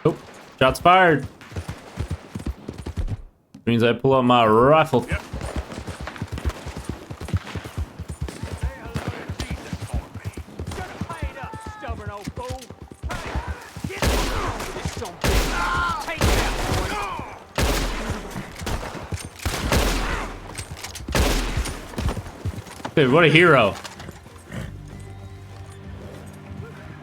Oh, shots fired. Means I pull out my rifle. Yep. Dude, what a hero.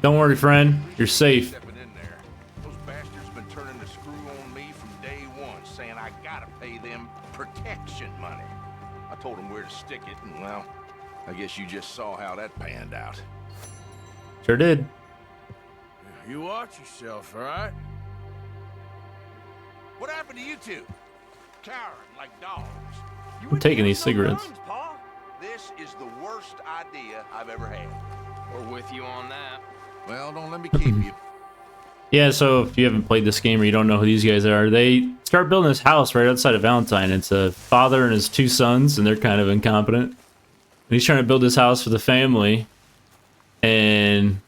Don't worry, friend. You're safe. Stepping in there. Those bastards been turning the screw on me from day one, saying I gotta pay them protection money. I told them where to stick it, and well, I guess you just saw how that panned out. Sure did. You watch yourself, all right? What happened to you two? Cowering like dogs. I'm taking these cigarettes. This is the worst idea I've ever had. We're with you on that. Well, don't let me keep you. Yeah, so if you haven't played this game or you don't know who these guys are, they start building this house right outside of Valentine. It's a father and his two sons, and they're kind of incompetent. And he's trying to build this house for the family. And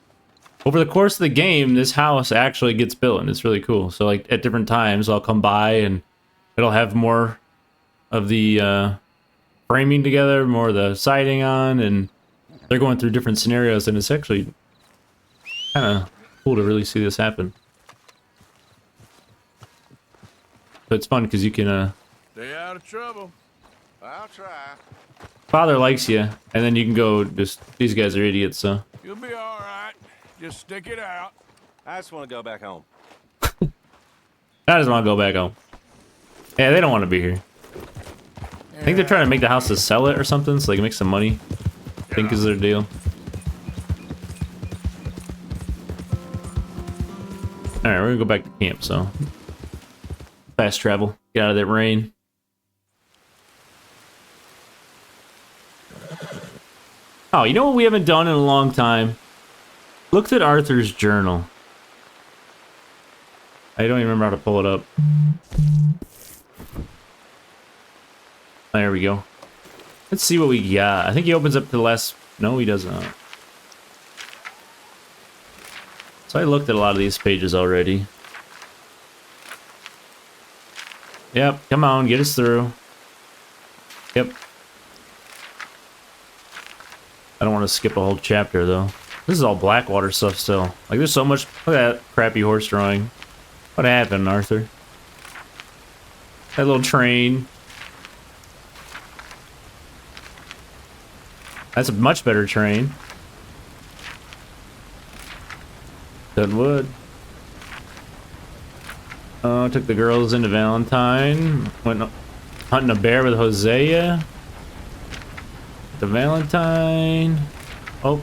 over the course of the game, this house actually gets built, and it's really cool. So, like, at different times, I'll come by, and it'll have more of the framing together, more of the siding on, and they're going through different scenarios, and it's actually kind of cool to really see this happen. But it's fun because you can Stay out of trouble. I'll try. father likes you, and then you can go just, these guys are idiots, so You'll be all right. Just stick it out. I just want to go back home. I just want to go back home. Yeah, they don't want to be here. I think they're trying to make the house to sell it or something so they can make some money. I think is their deal. Alright, we're gonna go back to camp, so fast travel. Get out of that rain. Oh, you know what we haven't done in a long time? Looked at Arthur's journal. I don't even remember how to pull it up. There we go. Let's see what we got. I think he opens up to the last... No, he doesn't. So I looked at a lot of these pages already. Yep, come on, get us through. Yep. I don't want to skip a whole chapter, though. This is all Blackwater stuff still. Like, there's so much... Look at that crappy horse drawing. What happened, Arthur? That little train. That's a much better train. Deadwood. Took the girls into Valentine. Went hunting a bear with Hosea. The Valentine. Oh,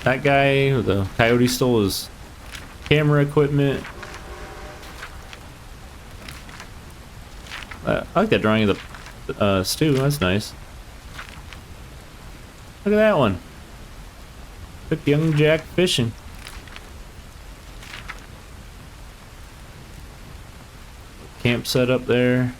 that guy with the coyote stole his camera equipment. I like that drawing of the stew. That's nice. Look at that one. Took young Jack fishing. Camp set up there.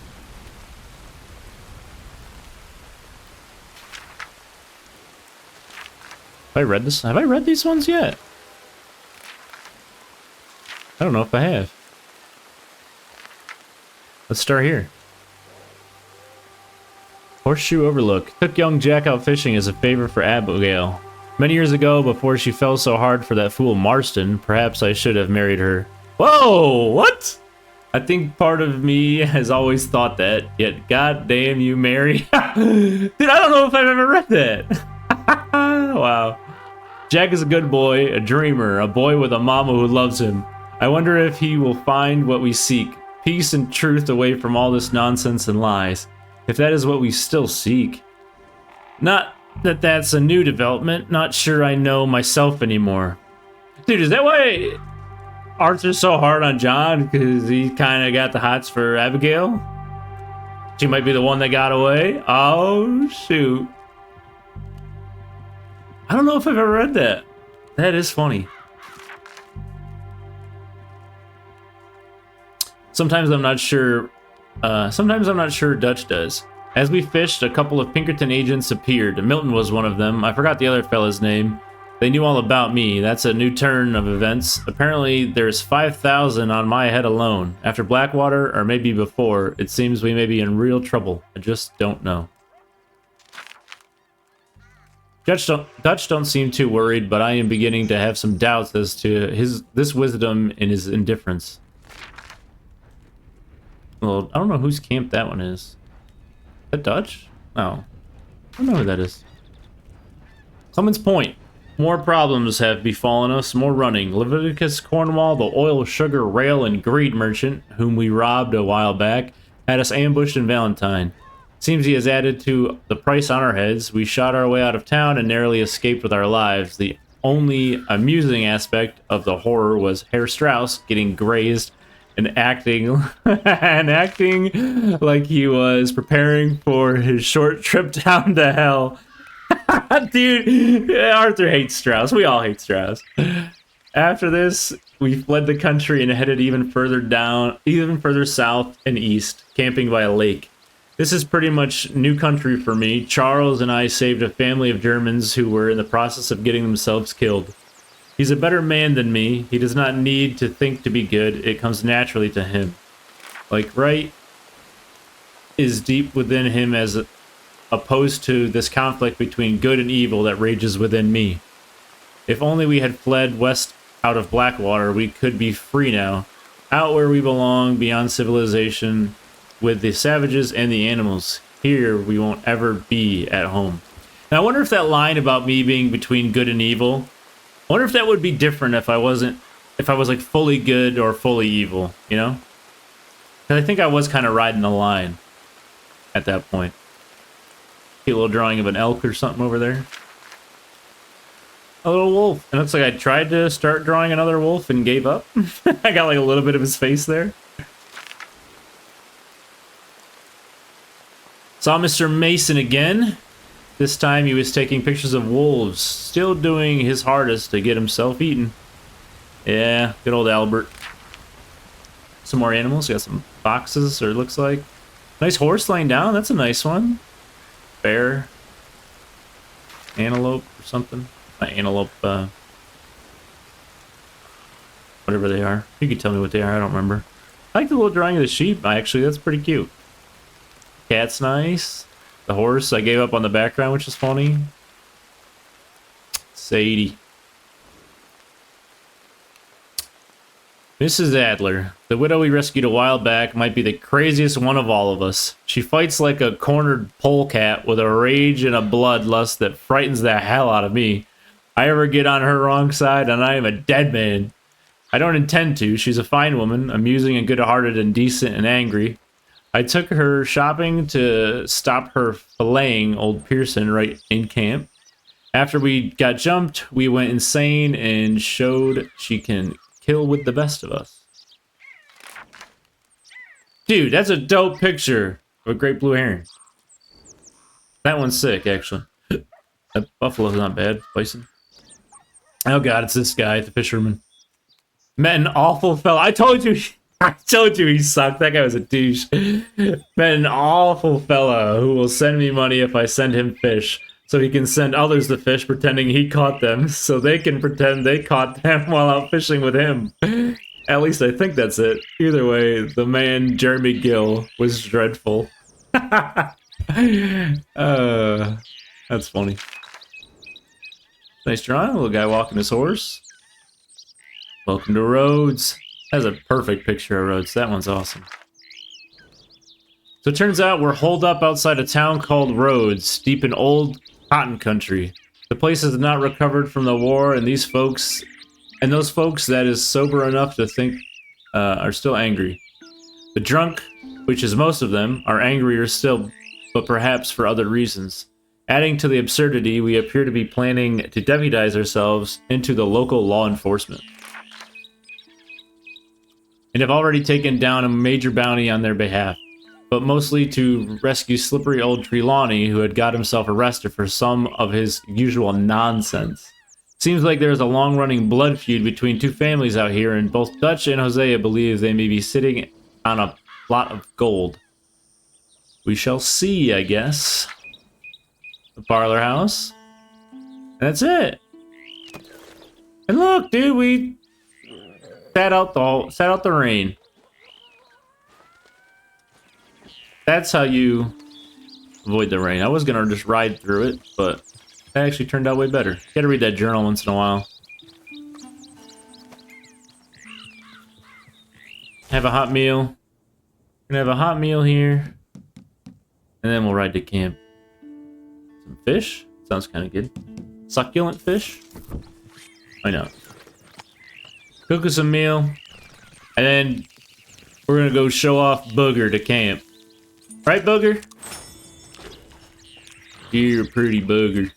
Have I read this? Have I read these ones yet? I don't know if I have. Let's start here. Horseshoe Overlook. Took young Jack out fishing as a favor for Abigail. Many years ago, before she fell so hard for that fool Marston, perhaps I should have married her. Whoa! What? I think part of me has always thought that, yet goddamn you, Mary. Dude, I don't know if I've ever read that. Wow. Jack is a good boy, a dreamer, a boy with a mama who loves him. I wonder if he will find what we seek, peace and truth away from all this nonsense and lies. If that is what we still seek. Not that that's a new development, not sure I know myself anymore. Dude, is that why Arthur's so hard on John? Because he kind of got the hots for Abigail? She might be the one that got away? Oh, shoot. I don't know if I've ever read that. That is funny. Sometimes I'm not sure Dutch does. As we fished, a couple of Pinkerton agents appeared. Milton was one of them. I forgot the other fella's name. They knew all about me. That's a new turn of events. Apparently, there's 5,000 on my head alone. After Blackwater, or maybe before, it seems we may be in real trouble. I just don't know. Dutch don't seem too worried, but I am beginning to have some doubts as to this wisdom and his indifference. Well, I don't know whose camp that one is. Is that Dutch? No. I don't know who that is. Clemens Point. More problems have befallen us, more running. Leviticus Cornwall, the oil, sugar, rail, and greed merchant, whom we robbed a while back, had us ambushed in Valentine. Seems he has added to the price on our heads. We shot our way out of town and narrowly escaped with our lives. The only amusing aspect of the horror was Herr Strauss getting grazed and acting like he was preparing for his short trip down to hell. Dude, Arthur hates Strauss. We all hate Strauss. After this, we fled the country and headed even further south and east, camping by a lake. This is pretty much new country for me. Charles and I saved a family of Germans who were in the process of getting themselves killed. He's a better man than me. He does not need to think to be good. It comes naturally to him. Like right is deep within him as opposed to this conflict between good and evil that rages within me. If only we had fled west out of Blackwater, we could be free now, out where we belong, beyond civilization, with the savages and the animals. Here, we won't ever be at home. Now, I wonder if that line about me being between good and evil, I wonder if that would be different if I was like fully good or fully evil, you know? Because I think I was kind of riding the line at that point. Cute little drawing of an elk or something over there. A little wolf. It looks like I tried to start drawing another wolf and gave up. I got like a little bit of his face there. Saw Mr. Mason again. This time he was taking pictures of wolves, still doing his hardest to get himself eaten. Yeah, good old Albert. Some more animals. Got some foxes, or it looks like. Nice horse laying down. That's a nice one. Bear, antelope or something. Not antelope, whatever they are. You can tell me what they are, I don't remember. I like the little drawing of the sheep, actually, that's pretty cute. Cat's nice. The horse, I gave up on the background, which is funny. Sadie. Mrs. Adler, the widow we rescued a while back, might be the craziest one of all of us. She fights like a cornered polecat with a rage and a bloodlust that frightens the hell out of me. I ever get on her wrong side and I am a dead man. I don't intend to. She's a fine woman, amusing and good-hearted and decent and angry. I took her shopping to stop her filleting old Pearson right in camp. After we got jumped, we went insane and showed she can kill with the best of us. Dude, that's a dope picture of a great blue heron. That one's sick, actually. That buffalo's not bad. Bison. Oh god, it's this guy, the fisherman. Met an awful fella. I told you he sucked. That guy was a douche. Met an awful fella who will send me money if I send him fish, so he can send others the fish pretending he caught them, so they can pretend they caught them while out fishing with him. At least I think that's it. Either way, the man, Jeremy Gill, was dreadful. That's funny. Nice drawing. A little guy walking his horse. Welcome to Rhodes. That's a perfect picture of Rhodes. That one's awesome. So it turns out we're holed up outside a town called Rhodes, deep in old cotton country. The place has not recovered from the war, and those folks that is sober enough to think are still angry. The drunk, which is most of them, are angrier still, but perhaps for other reasons. Adding to the absurdity, we appear to be planning to deputize ourselves into the local law enforcement, and have already taken down a major bounty on their behalf, but mostly to rescue slippery old Trelawney, who had got himself arrested for some of his usual nonsense. Seems like there's a long-running blood feud between two families out here, and both Dutch and Hosea believe they may be sitting on a lot of gold. We shall see, I guess. The parlor house. And that's it. And look, dude, we sat out the rain. That's how you avoid the rain. I was gonna just ride through it, but that actually turned out way better. Gotta read that journal once in a while. Have a hot meal. Gonna have a hot meal here. And then we'll ride to camp. Some fish? Sounds kind of good. Succulent fish? Why not? Cook us a meal. And then we're gonna go show off Booger to camp. Right, Booger? You're a pretty booger.